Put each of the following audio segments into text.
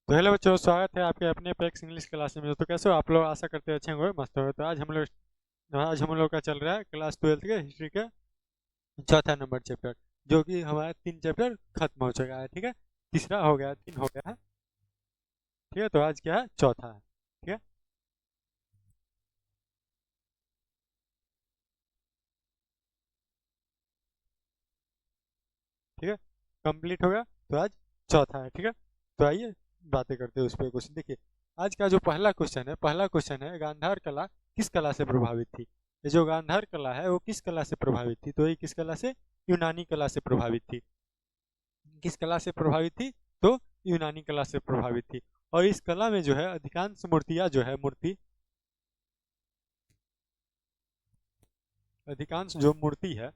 तो हेलो बच्चों, स्वागत है आपके अपने पेक्स इंग्लिश क्लास में। तो कैसे हो आप लोग? आशा करते हैं अच्छे होंगे, मस्त होंगे। तो आज हम लोग का चल रहा है क्लास 12 के हिस्ट्री का चौथा नंबर चैप्टर, जो कि हमारा 3 चैप्टर खत्म हो चुका है। ठीक है, तीसरा हो गया, 3 हो गया है। ठीक है, तो आज क्या है? चौथा है। ठीक है, ठीक है, कंप्लीट हो गया। तो आज चौथा है। ठीक है, तो आइए बातें करते हैं उस पर। क्वेश्चन देखिए, आज का जो पहला क्वेश्चन है गांधार कला किस कला से प्रभावित थी। ये जो गांधार कला है वो किस कला से प्रभावित थी? तो ये किस कला से? यूनानी कला से प्रभावित थी। किस कला से प्रभावित थी? तो यूनानी कला से प्रभावित थी। और इस कला में जो है अधिकांश मूर्तियां जो है अधिकांश जो मूर्ति है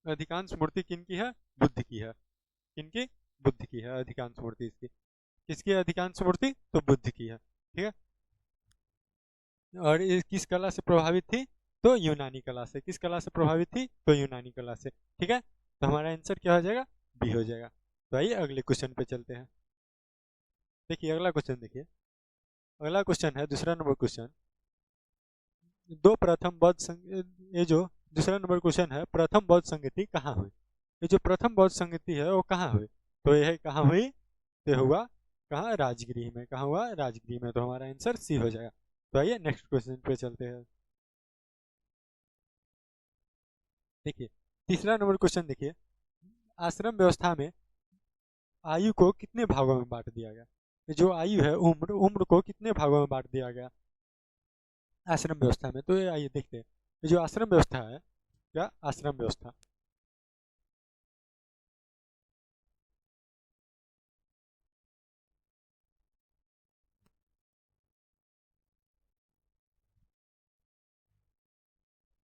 अधिकांश मूर्ति किनकी है? बुद्ध की है। किनकी? बुद्ध की है अधिकांश मूर्ति इसकी। किसकी है अधिकांश मूर्ति? तो बुद्ध की है। ठीक है, और ये किस कला से प्रभावित थी? तो यूनानी कला से। किस कला से प्रभावित थी? तो यूनानी कला से। ठीक है, तो हमारा आंसर क्या हो जाएगा? बी हो जाएगा। तो आइए अगले क्वेश्चन पे चलते हैं। देखिए अगला क्वेश्चन देखिए। अगला क्वेश्चन है दूसरा नंबर क्वेश्चन। दो प्रथम बौद्ध ये जो दूसरा नंबर क्वेश्चन है, प्रथम बौद्ध संगति कहाँ हुई? ये जो प्रथम बौद्ध संगति है वो कहाँ हुई? तो यह कहाँ हुई? ये हुआ कहाँ? राजगृह में। कहाँ हुआ? राजगृह में। तो हमारा आंसर सी हो जाएगा। तो आइए नेक्स्ट क्वेश्चन पे चलते हैं। देखिए तीसरा नंबर क्वेश्चन देखिए, आश्रम व्यवस्था में आयु को कितने भागों में बांट दिया गया? ये जो आयु है, उम्र उम्र को कितने भागों में बांट दिया गया आश्रम व्यवस्था में? तो ये आइए देखते हैं। ये जो आश्रम व्यवस्था है, क्या आश्रम व्यवस्था,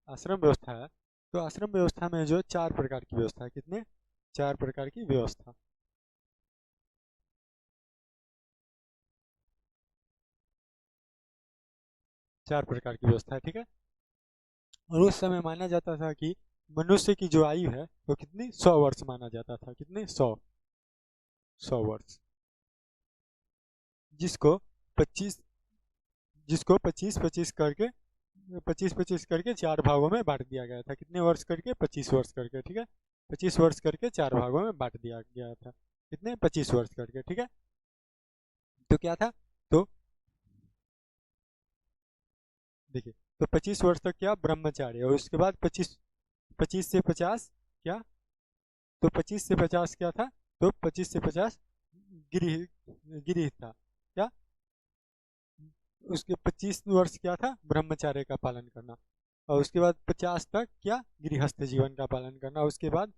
आश्रम व्यवस्था है। तो आश्रम व्यवस्था में जो 4 प्रकार की व्यवस्था है, कितने? 4 प्रकार की व्यवस्था। 4 प्रकार की व्यवस्था है। ठीक है, और उस समय माना जाता था कि मनुष्य की जो आयु है वो कितनी? 100 वर्ष माना जाता था। कितने? 100 वर्ष। जिसको 25 जिसको 25-25 करके 4 भागों में बांट दिया गया था। कितने वर्ष करके? 25 वर्ष करके। ठीक है, 25 वर्ष करके 4 भागों में बांट दिया गया था। कितने? 25 वर्ष करके। ठीक है, तो क्या था? तो देखिए, तो 25 वर्ष तक क्या? ब्रह्मचार्य। और उसके बाद 25 से 50 क्या? तो 25 से 50 क्या था? तो 25 से 50 गिरी गिरी था। क्या? उसके 25 वर्ष क्या था? ब्रह्मचार्य का पालन करना। और उसके बाद 50 तक क्या? गृहस्थ जीवन का पालन करना। उसके बाद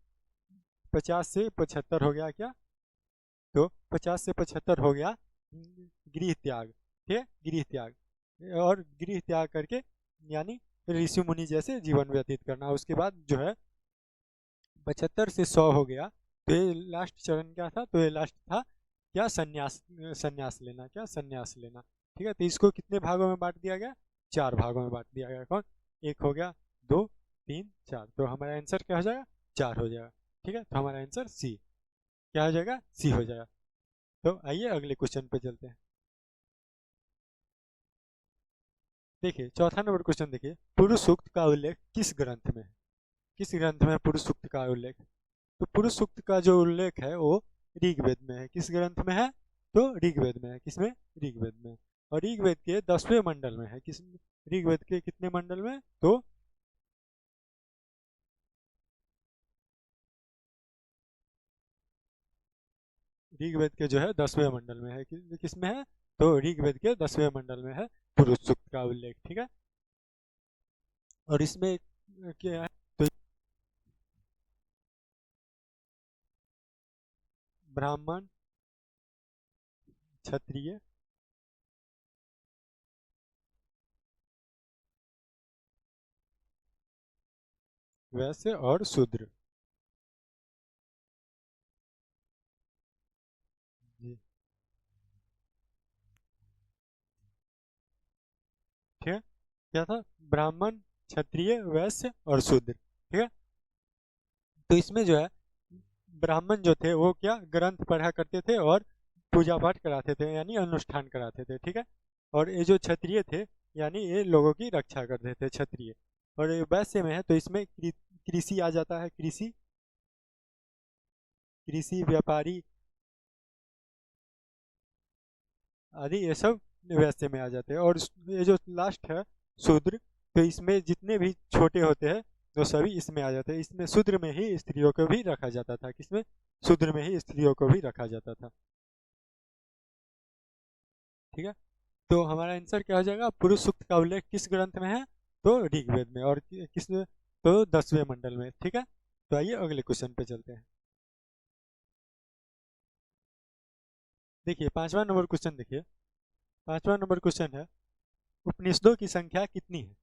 50 से 75 हो गया क्या? तो 50 से 75 हो गया गृह त्याग। ठीक है, गृह त्याग। और गृह त्याग करके यानी ऋषि मुनि जैसे जीवन व्यतीत करना। उसके बाद जो है 75 से 100 हो गया। तो ये लास्ट चरण क्या था? तो ये लास्ट था क्या? संन्यास। संन्यास लेना। क्या? संन्यास लेना। ठीक है, तो इसको कितने भागों में बांट दिया गया? 4 भागों में बांट दिया गया। कौन? एक हो गया, दो, तीन, चार। तो हमारा आंसर क्या हो जाएगा? 4 हो जाएगा। ठीक है, तो हमारा आंसर सी। क्या हो जाएगा? सी हो जाएगा। तो आइए अगले क्वेश्चन पे चलते हैं। देखिए चौथा नंबर क्वेश्चन देखिए, पुरुष सूक्त का उल्लेख किस ग्रंथ में है? किस ग्रंथ में है पुरुष सूक्त का उल्लेख? तो पुरुष सूक्त का जो उल्लेख है वो ऋग्वेद में है। किस ग्रंथ में है? तो ऋग्वेद में है। किसमें? ऋग्वेद में। और ऋग्वेद के 10वें मंडल में है। किस? ऋग्वेद के कितने मंडल में? तो ऋग्वेद के जो है 10वें मंडल में है। किसमें है? तो ऋग्वेद के 10वें मंडल में है पुरुष सूक्त का उल्लेख। ठीक है, और इसमें क्या है? तो ब्राह्मण, क्षत्रिय, वैश्य और शूद्र। जी, ठीक है, क्या था? ब्राह्मण, क्षत्रिय, वैश्य और शूद्र। ठीक है, तो इसमें जो है ब्राह्मण जो थे वो क्या? ग्रंथ पढ़ा करते थे और पूजा पाठ कराते थे, यानी अनुष्ठान कराते थे, ठीक है। और ये जो क्षत्रिय थे, यानी ये लोगों की रक्षा करते थे, क्षत्रिय। और ये वैश्य में है तो इसमें कृषि आ जाता है, कृषि, कृषि व्यापारी आदि, ये सब वैसे में आ जाते हैं। और ये जो लास्ट है शूद्र, तो इसमें जितने भी छोटे होते हैं वो सभी इसमें आ जाते हैं। इसमें शूद्र में ही स्त्रियों को भी रखा जाता था, किसमें? शूद्र में ही स्त्रियों को भी रखा जाता था, ठीक है। तो हमारा आंसर क्या हो जाएगा? पुरुष सूक्त का उल्लेख किस ग्रंथ में है? तो ऋग्वेद में। और किस में? तो 10वें मंडल में, ठीक है। तो आइए अगले क्वेश्चन पे चलते हैं। देखिए 5वां नंबर क्वेश्चन, देखिए 5वां नंबर क्वेश्चन है, उपनिषदों की संख्या कितनी है?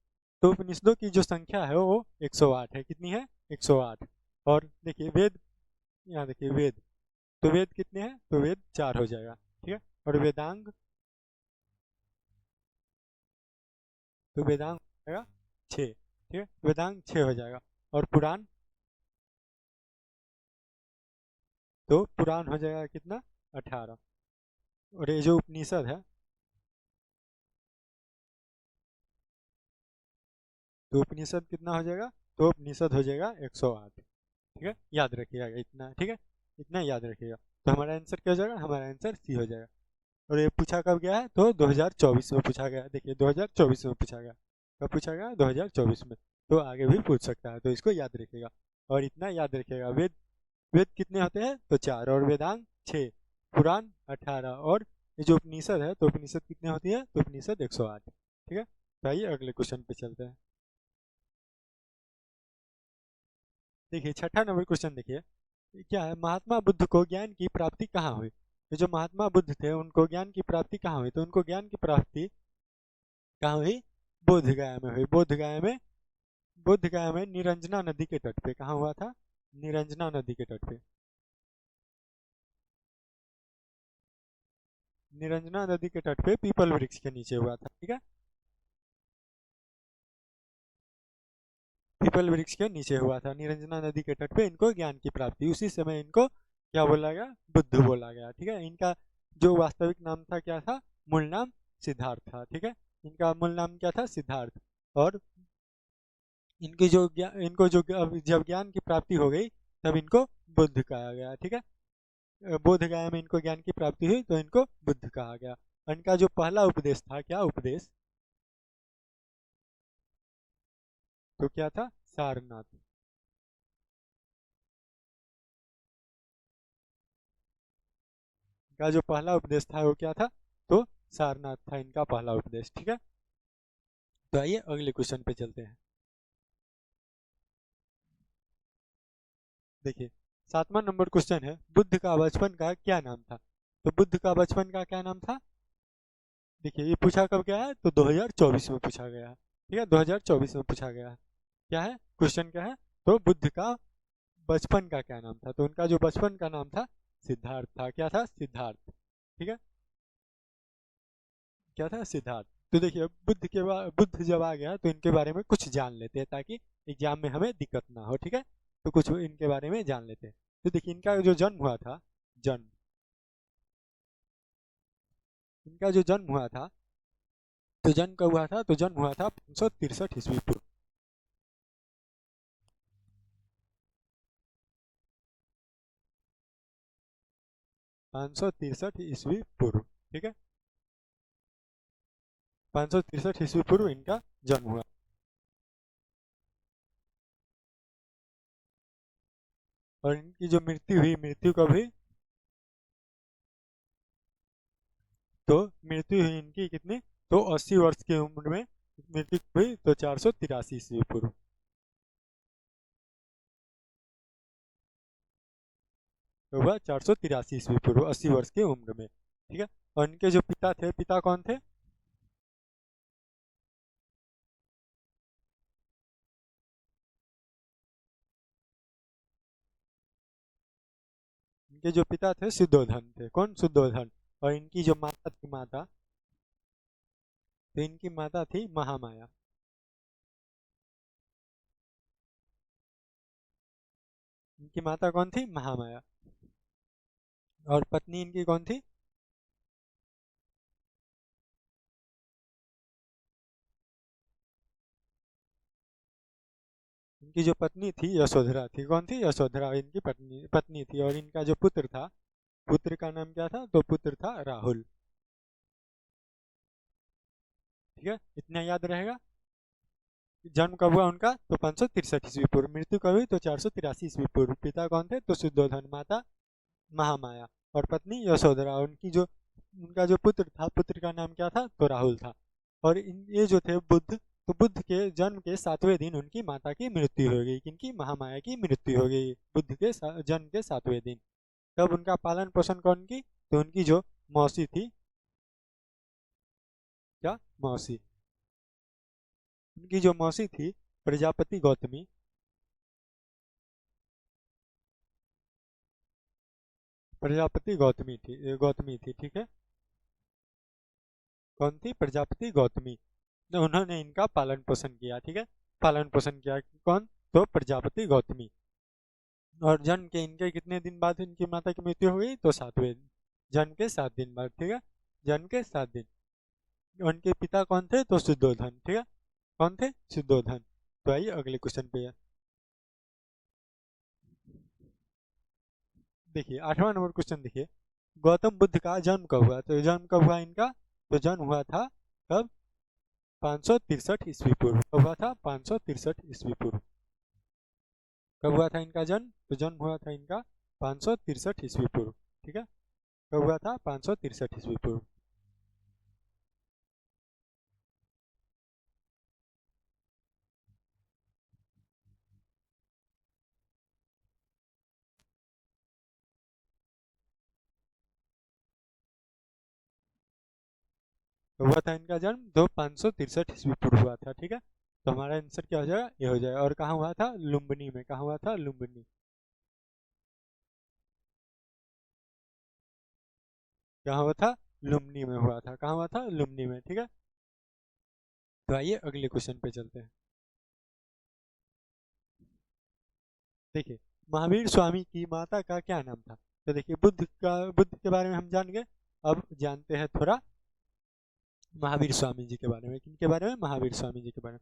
तो उपनिषदों की जो संख्या है वो 108 है। कितनी है? 108। और देखिए वेद, यहाँ देखिए वेद, तो वेद कितने हैं? तो वेद 4 हो जाएगा, ठीक है। और वेदांग, तो वेदांग हो जाएगा 6, ठीक है, वेदांग 6 हो जाएगा। और पुराण, तो पुराण हो जाएगा कितना? 18। और ये जो उपनिषद है, तो उपनिषद कितना हो जाएगा? तो उपनिषद हो जाएगा 108, ठीक है, याद रखिएगा इतना, ठीक है, इतना याद रखिएगा। तो हमारा आंसर क्या हो जाएगा? हमारा आंसर सी हो जाएगा। और ये पूछा कब गया है? तो 2024 में पूछा गया है। देखिए 2024 में पूछा गया, कब पूछा गया? 2024 में। तो आगे भी पूछ सकता है, तो इसको याद रखिएगा। और इतना याद रखिएगा, वेद, वेद कितने होते हैं? तो 4, और वेदांग 6, पुराण 18, और ये जो उपनिषद है, तो उपनिषद कितने होती है? तो उपनिषद 108, ठीक है। तो आइए अगले क्वेश्चन पे चलते हैं। देखिए 6वां नंबर क्वेश्चन, देखिए क्या है, महात्मा बुद्ध को ज्ञान की प्राप्ति कहाँ हुई? ये जो महात्मा बुद्ध थे उनको ज्ञान की प्राप्ति कहाँ हुई? तो उनको ज्ञान की प्राप्ति कहाँ हुई? बोध गया में हुई। बोध गया में, बोध गया में निरंजना नदी के तट पे। कहाँ हुआ था? निरंजना नदी के तट पे। निरंजना नदी के तट पे पीपल वृक्ष के नीचे हुआ था, ठीक है। पीपल वृक्ष के नीचे हुआ था, निरंजना नदी के तट पे इनको ज्ञान की प्राप्ति। उसी समय इनको क्या बोला गया? बुद्ध बोला गया, ठीक है। इनका जो वास्तविक नाम था क्या था? मूल नाम सिद्धार्थ था, ठीक है। इनका मूल नाम क्या था? सिद्धार्थ। और इनकी जो इनको जो जब ज्ञान की प्राप्ति हो गई तब इनको बुद्ध कहा गया, ठीक है। बोध गया में इनको ज्ञान की प्राप्ति हुई तो इनको बुद्ध कहा गया। इनका जो पहला उपदेश था, क्या उपदेश? तो क्या था? सारनाथ। का जो पहला उपदेश था वो क्या था? तो सारनाथ था इनका पहला उपदेश, ठीक है। तो आइए अगले क्वेश्चन पे चलते हैं। देखिए 7वां नंबर क्वेश्चन है, बुद्ध का बचपन का क्या नाम था? तो बुद्ध का बचपन का क्या नाम था? देखिए ये पूछा कब गया है? तो 2024 में पूछा गया है, ठीक है, 2024 में पूछा गया है। क्या है क्वेश्चन? क्या है? तो बुद्ध का बचपन का क्या नाम था? तो उनका जो बचपन का नाम था सिद्धार्थ था। क्या था? सिद्धार्थ, ठीक है। क्या था? सिद्धार्थ। तो देखिए बुद्ध के बाद, बुद्ध जब आ गया तो इनके बारे में कुछ जान लेते हैं ताकि एग्जाम में हमें दिक्कत ना हो, ठीक है। तो कुछ इनके बारे में जान लेते हैं। तो देखिए इनका जो जन्म हुआ था, जन्म, इनका जो जन्म हुआ था, तो जन्म कब हुआ था? तो जन्म हुआ था 563 ईस्वी पूर्व। 563 ईस्वी पूर्व, ठीक है। 563 ईस्वी पूर्व इनका जन्म हुआ। और इनकी जो मृत्यु हुई, मृत्यु कब हुई? तो मृत्यु हुई इनकी कितनी? तो 80 वर्ष की उम्र में मृत्यु हुई, तो 483 ईस्वी पूर्व। तो वह 483 ईस्वी पूर्व, 80 वर्ष की उम्र में, ठीक है। और इनके जो पिता थे, पिता कौन थे? इनके जो पिता थे शुद्धोधन थे। कौन? शुद्धोधन। और इनकी जो माता थी, माता, तो इनकी माता थी महामाया। इनकी माता कौन थी? महामाया। और पत्नी इनकी कौन थी? इनकी जो पत्नी थी यशोधरा थी। कौन थी? यशोधरा इनकी पत्नी पत्नी थी। और इनका जो पुत्र था, पुत्र का नाम क्या था? तो पुत्र था राहुल। ठीक है, इतना याद रहेगा। जन्म कब हुआ उनका? तो 563 ईस्वी पूर्व। मृत्यु कब हुई? तो 483 ईस्वी पूर्व। पिता कौन थे? तो शुद्धोधन। माता महामाया। और पत्नी यशोधरा। उनकी जो उनका जो पुत्र था, पुत्र का नाम क्या था? तो राहुल था। और ये जो थे बुद्ध, तो बुद्ध के जन्म के 7वें दिन उनकी माता की मृत्यु हो गई। किनकी? महामाया की मृत्यु हो गई बुद्ध के जन्म के 7वें दिन। तब उनका पालन पोषण कौन की? तो उनकी जो मौसी थी, क्या? मौसी। उनकी जो मौसी थी प्रजापति गौतमी, प्रजापति गौतमी थी। ठीक है, कौन थी? प्रजापति गौतमी। तो उन्होंने इनका पालन पोषण किया। ठीक है, पालन पोषण किया। कौन? तो प्रजापति गौतमी। और जन्म के इनके कितने दिन बाद इनकी माता की मृत्यु हो गई? तो 7वें। जन्म के 7 दिन बाद। ठीक है, जन्म के 7 दिन। उनके पिता कौन थे? तो शुद्धोधन। ठीक है, कौन थे? शुद्धोधन। तो आइए अगले क्वेश्चन पे। देखिए 8वां नंबर क्वेश्चन देखिए, गौतम बुद्ध का जन्म कब हुआ? तो जन्म कब हुआ इनका? तो जन्म हुआ था कब? 563 ईस्वी पूर्व। कब हुआ था? 563 ईस्वी पूर्व। कब हुआ था इनका जन्म? तो जन्म हुआ था इनका 563 ईस्वी पूर्व। ठीक है, कब हुआ था? 563 ईस्वी पूर्व। कब हुआ था इनका जन्म? तो 563 ईस्वी पूर्व हुआ था। ठीक है, तो हमारा आंसर क्या हो जाएगा? ये हो जाएगा। और कहाँ हुआ था? लुम्बिनी में। कहाँ हुआ था? लुम्बिनी। कहाँ हुआ था? लुम्बिनी में हुआ था। कहाँ हुआ था? लुम्बिनी में। ठीक है, तो आइए अगले क्वेश्चन पे चलते हैं। देखिए, महावीर स्वामी की माता का क्या नाम था? तो देखिए, बुद्ध के बारे में हम जान गए। अब जानते हैं थोड़ा महावीर स्वामी जी के बारे में। किनके बारे में? महावीर स्वामी जी के बारे में।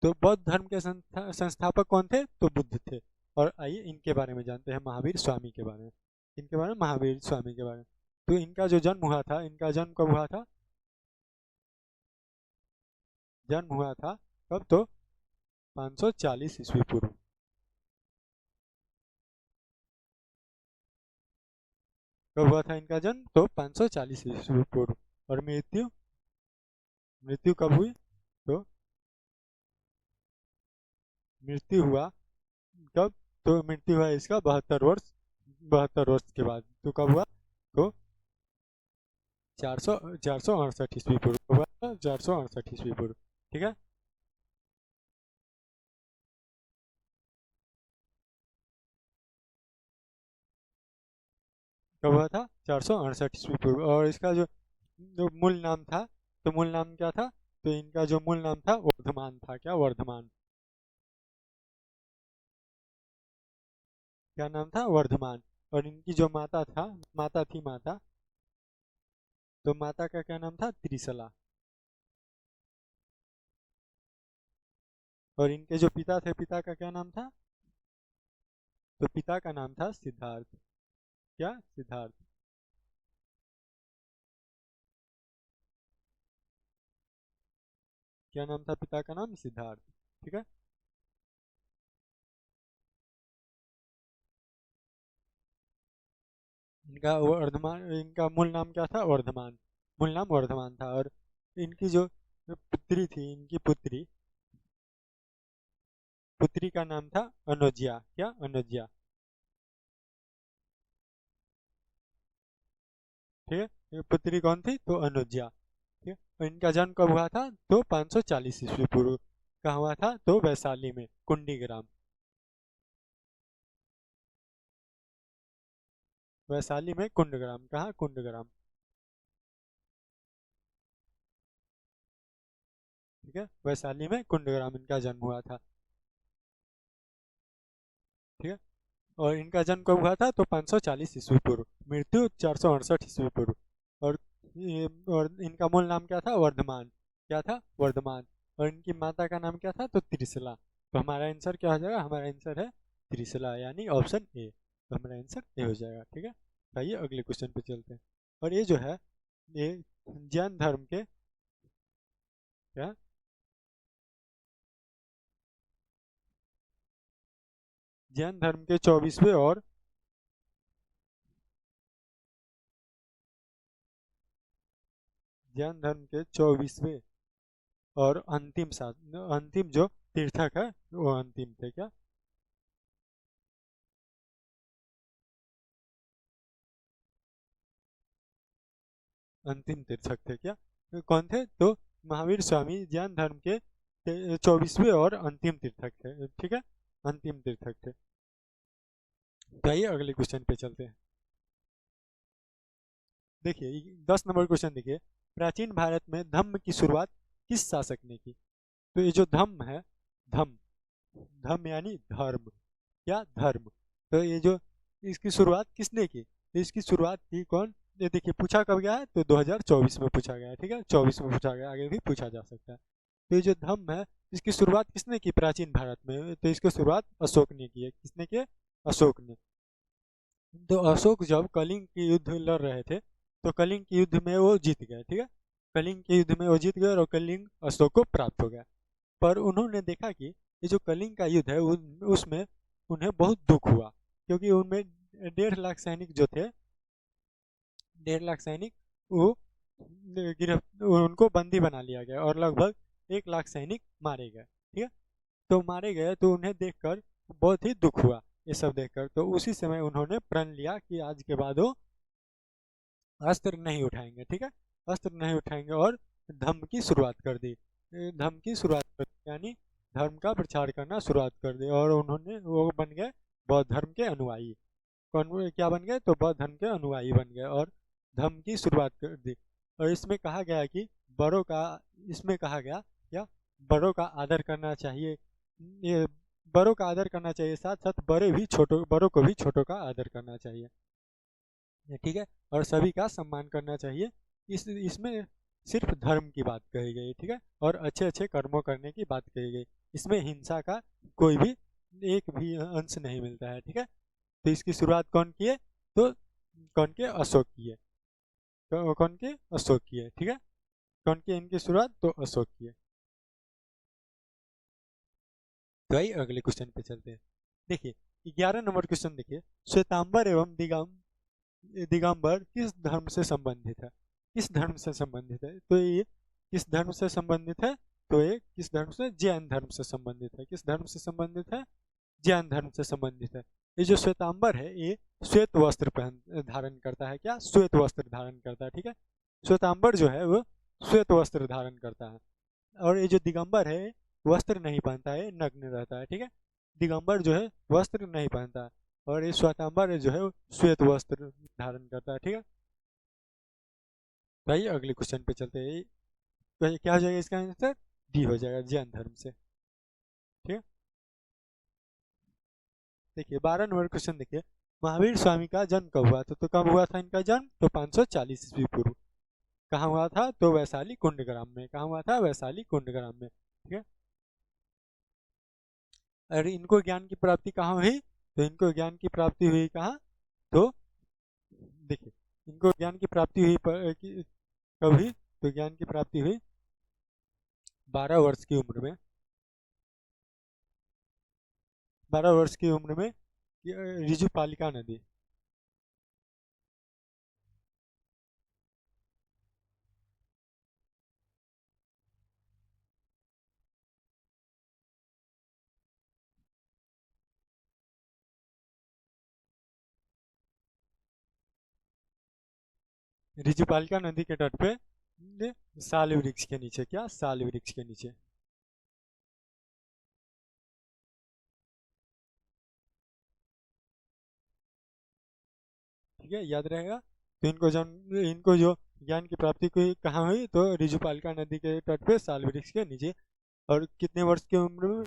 तो बौद्ध धर्म के संस्थापक कौन थे? तो बुद्ध थे। और आइए इनके बारे में जानते हैं, महावीर स्वामी के बारे में। इनके बारे में, महावीर स्वामी के बारे में। तो इनका जो जन्म हुआ था, इनका जन्म कब हुआ था? जन्म हुआ था कब? तो 540 ईस्वी पूर्व। कब हुआ था इनका जन्म? तो 540 ईस्वी पूर्व। और मृत्यु? मृत्यु कब हुई? तो मृत्यु हुआ कब? तो मृत्यु हुआ इसका 72 वर्ष, 72 वर्ष के बाद। तो कब हुआ? तो 468 ईस्वी पूर्व। कब हुआ था? 468 ईस्वी पूर्व। ठीक है, कब हुआ था? 468 ईस्वी पूर्व। और इसका जो मूल नाम था, तो मूल नाम क्या था? तो इनका जो मूल नाम था वर्धमान था। क्या? वर्धमान। क्या नाम था? वर्धमान। और इनकी जो माता था, माता थी माता, तो माता का क्या नाम था? त्रिशला। और इनके जो पिता थे, पिता का क्या नाम था? तो पिता का नाम था सिद्धार्थ। क्या? सिद्धार्थ। क्या नाम था पिता का? नाम सिद्धार्थ। ठीक है, इनका वर्धमान, इनका मूल नाम क्या था? वर्धमान। मूल नाम वर्धमान था। और इनकी जो पुत्री थी, इनकी पुत्री, पुत्री का नाम था अनुज्या। क्या? अनुज्या। ठीक है, ये पुत्री कौन थी? तो अनुज्या। ठीक है, और इनका जन्म कब हुआ था? तो 540 ईस्वी पूर्व। कहाँ हुआ था? तो वैशाली में, कुंडीग्राम। वैशाली में कुंडग्राम। कहाँ? कुंडग्राम। ठीक है, वैशाली में कुंडग्राम इनका जन्म हुआ था। ठीक है, और इनका जन्म कब हुआ था? तो 540 ईस्वी पूर्व। मृत्यु 468 ईस्वी पूर्व। और और इनका मूल नाम क्या था? वर्धमान। क्या था? वर्धमान। और इनकी माता का नाम क्या था? तो त्रिशला। तो हमारा आंसर क्या हो जाएगा, हमारा आंसर है त्रिशला यानी ऑप्शन ए। तो हमारा आंसर ए हो जाएगा। ठीक है, आइए अगले क्वेश्चन पे चलते हैं। और ये जो है ये जैन धर्म के क्या जैन धर्म के 24वें और जैन धर्म के 24वें और अंतिम जो तीर्थक है वो अंतिम थे क्या? अंतिम तीर्थक थे क्या? तो कौन थे? तो महावीर स्वामी जैन धर्म के 24वें और अंतिम तीर्थक थे। ठीक है, अंतिम तीर्थक थे। तो आइए अगले क्वेश्चन पे चलते हैं। देखिए 10 नंबर क्वेश्चन देखिए, प्राचीन भारत में धम्म की शुरुआत किस शासक ने की? तो ये जो धम्म है, धम्म धम्म यानी धर्म, क्या धर्म। तो ये जो इसकी शुरुआत किसने की? तो इसकी शुरुआत की कौन? ये देखिए पूछा कब गया है, तो 2024 में पूछा गया है। ठीक है, 24 में पूछा गया, आगे भी पूछा जा सकता है। तो ये जो धम्म है इसकी शुरुआत किसने की प्राचीन भारत में? तो इसकी शुरुआत अशोक ने की है। किसने की? अशोक ने। तो अशोक जब कलिंग की युद्ध लड़ रहे थे तो कलिंग के युद्ध में वो जीत गए। ठीक है, कलिंग के युद्ध में वो जीत गए और कलिंग अशोक को प्राप्त हो गया। पर उन्होंने देखा कि ये जो कलिंग का युद्ध है उसमें उन्हें बहुत दुख हुआ, क्योंकि उनमें 1.5 लाख सैनिक जो थे, 1.5 लाख सैनिक वो उनको बंदी बना लिया गया और लगभग 1 लाख सैनिक मारे गए। ठीक है, तो मारे गए तो उन्हें देखकर बहुत ही दुख हुआ। ये सब देखकर तो उसी समय उन्होंने प्रण लिया कि आज के बाद वो अस्त्र नहीं उठाएंगे। ठीक है, अस्त्र नहीं उठाएंगे और धम्म की शुरुआत कर दी। धम्म की शुरुआत कर दी यानी धर्म का प्रचार करना शुरुआत कर दी और उन्होंने वो बन गए बौद्ध धर्म के अनुयायी। कौन क्या बन गए? तो बौद्ध धर्म के अनुयायी बन गए और धर्म की शुरुआत कर दी। और इसमें कहा गया कि बड़ों का इसमें कहा गया क्या? बड़ों का आदर करना चाहिए। ये बड़ों का आदर करना चाहिए, साथ साथ बड़ों को भी छोटों का आदर करना चाहिए। ठीक है, और सभी का सम्मान करना चाहिए। इसमें सिर्फ धर्म की बात कही गई। ठीक है, और अच्छे अच्छे कर्मों करने की बात कही गई। इसमें हिंसा का कोई भी एक भी अंश नहीं मिलता है। ठीक है, तो इसकी शुरुआत कौन की है? तो कौन के? अशोक की है। कौन के? अशोक की है। ठीक है, कौन की इनकी शुरुआत? तो अशोक की है। तो आइए अगले क्वेश्चन पे चलते हैं। देखिए 11 नंबर क्वेश्चन देखिए, श्वेतांबर एवं दिगंबर किस धर्म से संबंधित है? किस धर्म से संबंधित है? तो ये किस धर्म से संबंधित है? तो ये किस धर्म से? जैन धर्म से संबंधित है। किस धर्म से संबंधित है? जैन धर्म से संबंधित है। ये जो श्वेतांबर है ये श्वेत वस्त्र पहन धारण करता है। क्या? श्वेत वस्त्र धारण करता है। ठीक है, श्वेतांबर जो है वो श्वेत वस्त्र धारण करता है। और ये जो दिगंबर है वस्त्र नहीं पहनता है, नग्न रहता है। ठीक है, दिगंबर जो है वस्त्र नहीं पहनता है और ये श्वेतांबर जो है वो श्वेत वस्त्र धारण करता है। ठीक है, भाई अगले क्वेश्चन पे चलते हैं। तो ये क्या हो जाएगा? इसका आंसर डी हो जाएगा, जैन धर्म से। ठीक है, देखिए 12 नंबर क्वेश्चन देखिए, महावीर स्वामी का जन्म कब हुआ था? तो कब हुआ था इनका जन्म? तो 540 ईस्वी पूर्व। कहाँ हुआ था? तो वैशाली कुंडग्राम में। कहाँ हुआ था? वैशाली कुंडग्राम में। ठीक है, और इनको ज्ञान की प्राप्ति कहाँ हुई? तो इनको ज्ञान की प्राप्ति हुई कहाँ? तो देखिए इनको ज्ञान की प्राप्ति हुई कब हुई? तो ज्ञान की प्राप्ति हुई 12 वर्ष की उम्र में। 12 वर्ष की उम्र में ऋजुपालिका नदी। ऋजुपालिका नदी के तट पे साल वृक्ष के नीचे। क्या? साल वृक्ष के नीचे। ठीक है, याद रहेगा। तो इनको जो ज्ञान की प्राप्ति हुई कहाँ हुई? तो ऋजुपालिका नदी के तट पे साल वृक्ष के नीचे। और कितने वर्ष की उम्र में,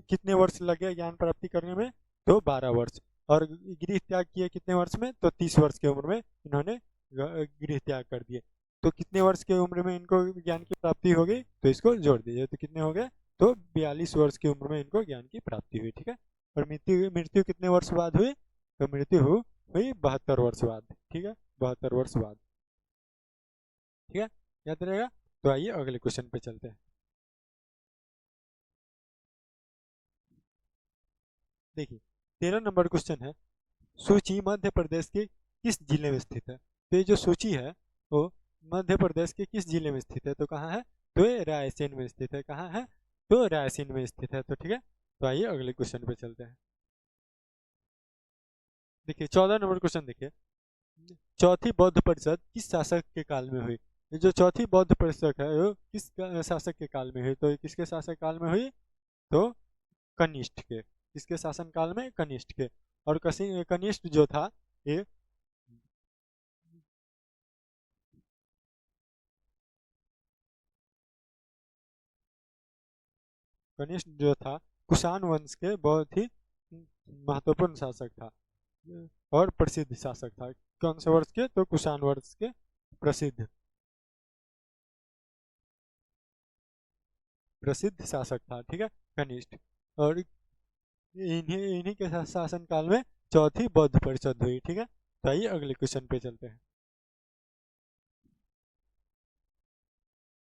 कितने वर्ष लगे ज्ञान प्राप्ति करने में? तो 12 वर्ष। और गृह त्याग किए कितने वर्ष में? तो 30 वर्ष की उम्र में इन्होंने गृह त्याग कर दिए। तो कितने वर्ष की उम्र में इनको ज्ञान की प्राप्ति हो गई? तो इसको जोड़ दीजिए, तो कितने हो गए? तो 42 वर्ष की उम्र में इनको ज्ञान की प्राप्ति हुई, ठीक है। और मृत्यु मृत्यु कितने वर्ष बाद हुई, तो मृत्यु हुई 72 वर्ष बाद, ठीक है, 72 वर्ष बाद, ठीक है, याद रहेगा। तो आइए अगले क्वेश्चन पे चलते हैं। देखिए 13 नंबर क्वेश्चन है, सूची मध्य प्रदेश के किस जिले में स्थित है। तो ये जो सूची है वो मध्य प्रदेश के किस जिले में स्थित है, तो कहाँ है, तो ये रायसेन में स्थित है। कहाँ है, तो रायसेन में स्थित है। तो ठीक है, तो आइए अगले क्वेश्चन पे चलते हैं। देखिए 14 नंबर क्वेश्चन देखिए, चौथी बौद्ध परिषद किस शासक के काल में हुई। ये जो चौथी बौद्ध परिषद है वो किस शासक के काल में हुई, तो किसके शासक काल में हुई, तो कनिष्ठ के। किसके शासन काल में, कनिष्ठ के। और कनिष्ठ जो था ये कनिष्ठ जो था कुषाण वंश के बहुत ही महत्वपूर्ण शासक था और प्रसिद्ध शासक था। कौन से वर्ष के, तो कुषाण वंश के प्रसिद्ध प्रसिद्ध शासक था, ठीक है, कनिष्ठ। और इन्हीं इन्हीं के शासन काल में चौथी बौद्ध परिषद हुई, ठीक है। तो आइए अगले क्वेश्चन पे चलते हैं।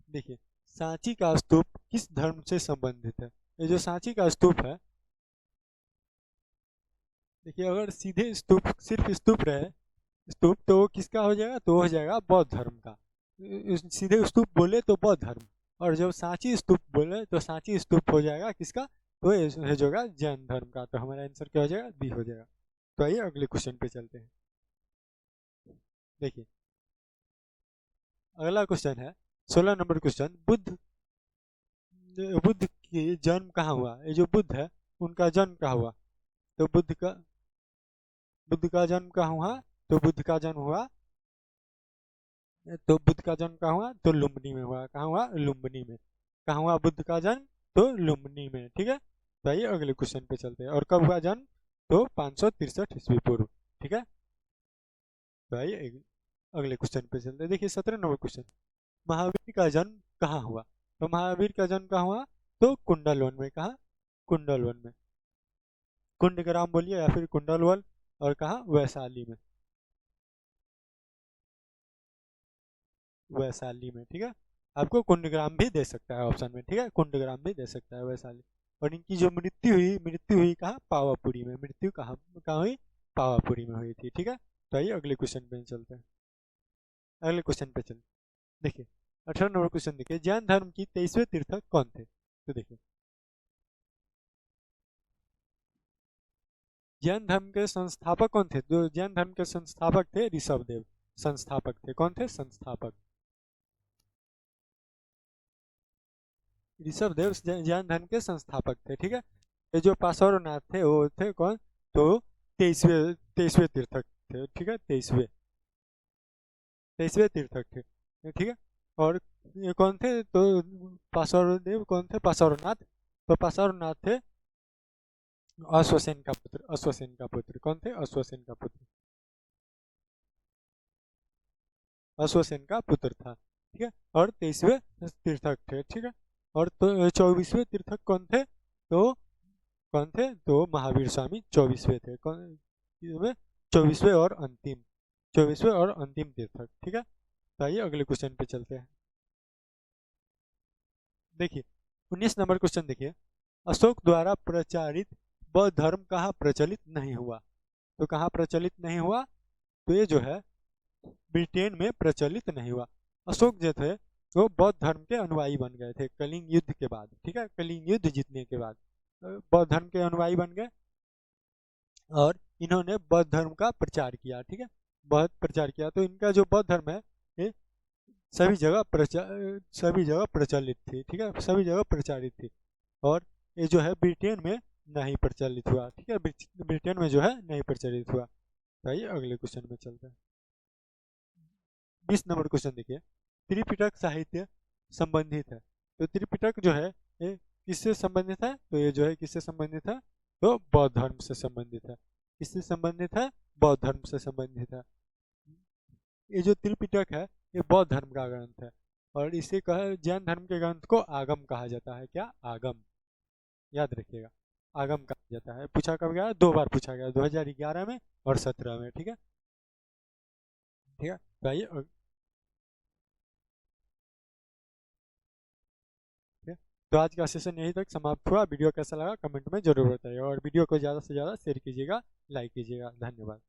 देखिए सांची का स्तूप किस धर्म से संबंधित है। ये जो सांची का स्तूप है, देखिए अगर सीधे स्तूप सिर्फ स्तूप रहे स्तूप, तो वो किसका हो जाएगा, तो हो जाएगा बौद्ध धर्म का। सीधे स्तूप बोले तो बौद्ध धर्म, और जब सांची स्तूप बोले तो सांची स्तूप हो जाएगा किसका, तो ये हो जाएगा जैन धर्म का। तो हमारा आंसर क्या हो जाएगा, बी हो जाएगा। तो आइए अगले क्वेश्चन पे चलते हैं। देखिए अगला क्वेश्चन है 16 नंबर क्वेश्चन, बुद्ध बुद्ध की जन्म कहाँ हुआ। ये जो बुद्ध है उनका जन्म कहाँ हुआ, तो बुद्ध का जन्म कहाँ हुआ, तो बुद्ध का जन्म हुआ तो बुद्ध का जन्म कहाँ हुआ, तो लुम्बिनी में हुआ। कहाँ हुआ, लुम्बिनी में। कहाँ हुआ बुद्ध का जन्म, तो लुम्बिनी में, ठीक है। तो आइए अगले क्वेश्चन पे चलते हैं। और कब हुआ जन्म, तो 563 ईस्वी पूर्व, ठीक है। तो आइए अगले क्वेश्चन पे चलते हैं। देखिए 17 नंबर क्वेश्चन, महावीर का जन्म कहाँ हुआ। तो महावीर का जन्म कहाँ हुआ, तो कुंडलवन में। कहाँ, कुंडलवन में। कुंडग्राम बोलिए या फिर कुंडलवन। और कहाँ, वैशाली में, वैशाली में, ठीक है। आपको कुंडग्राम भी दे सकता है ऑप्शन में, ठीक है, कुंडग्राम भी दे सकता है, वैशाली। और इनकी जो मृत्यु हुई कहाँ, पावापुरी में। मृत्यु कहाँ कहाँ हुई, पावापुरी में हुई थी, ठीक है। तो आइए अगले क्वेश्चन पे चलते हैं। अगले क्वेश्चन पे चलते, देखिए 18 नंबर क्वेश्चन देखिए, जैन धर्म की 23वें तीर्थक कौन थे। तो देखिए जैन धर्म के संस्थापक कौन थे, जो जैन धर्म के संस्थापक थे ऋषभ देव। संस्थापक थे, कौन थे, संस्थापक। ऋषभ देव जैन धर्म के संस्थापक थे, ठीक है। ये जो पार्श्वनाथ थे वो थे कौन, तो 23वें तीर्थक थे, ठीक है, 23वें तीर्थक थे, ठीक है। और ये कौन थे, तो पार्श्वदेव कौन थे, पार्श्वनाथ। तो पार्श्वनाथ थे अश्वसेन का पुत्र। अश्वसेन का पुत्र कौन थे, अश्वसेन का पुत्र। अश्वसेन का पुत्र था, ठीक है। और 23वें तीर्थक थे, ठीक है। और तो 24वें तीर्थक कौन थे, तो कौन थे, तो महावीर स्वामी 24वें थे। कौन, 24वें और अंतिम, 24वें और अंतिम तीर्थक, ठीक है। तो आइए अगले क्वेश्चन पे चलते हैं। देखिए 19 नंबर क्वेश्चन देखिए, अशोक द्वारा प्रचारित बौद्ध धर्म कहाँ प्रचलित नहीं हुआ। तो कहाँ प्रचलित नहीं हुआ, तो ये जो है ब्रिटेन में प्रचलित नहीं हुआ। अशोक जो थे वो बौद्ध धर्म के अनुयायी बन गए थे कलिंग युद्ध के बाद, ठीक है, कलिंग युद्ध जीतने के बाद बौद्ध धर्म के अनुयायी बन गए और इन्होंने बौद्ध धर्म का प्रचार किया, ठीक है, बहुत प्रचार किया। तो इनका जो बौद्ध धर्म है ये सभी जगह प्रचलित थी, ठीक है, सभी जगह प्रचारित थी। और ये जो है ब्रिटेन में नहीं प्रचलित हुआ, ठीक है, ब्रिटेन में जो है नहीं प्रचलित हुआ। तो आइए अगले क्वेश्चन में चलते हैं। 20 नंबर क्वेश्चन देखिए, त्रिपिटक साहित्य संबंधित है। तो त्रिपिटक जो है ये किससे संबंधित है, तो ये जो है किससे संबंधित है, तो बौद्ध धर्म से संबंधित है। किससे संबंधित है, बौद्ध धर्म से संबंधित है। ये जो त्रिपिटक है ये बौद्ध धर्म का ग्रंथ है और इसे कहा, जैन धर्म के ग्रंथ को आगम कहा जाता है। क्या, आगम। याद रखिएगा। आगम कहा जाता है। पूछा कब गया? 2 बार पूछा गया, 2011 में और 17 में। ठीक है, ठीक है। तो आइए ठीक है। तो आज का सेशन यहीं तक समाप्त हुआ। वीडियो कैसा लगा कमेंट में जरूर बताइए, और वीडियो को ज़्यादा से ज़्यादा शेयर कीजिएगा, लाइक कीजिएगा। धन्यवाद।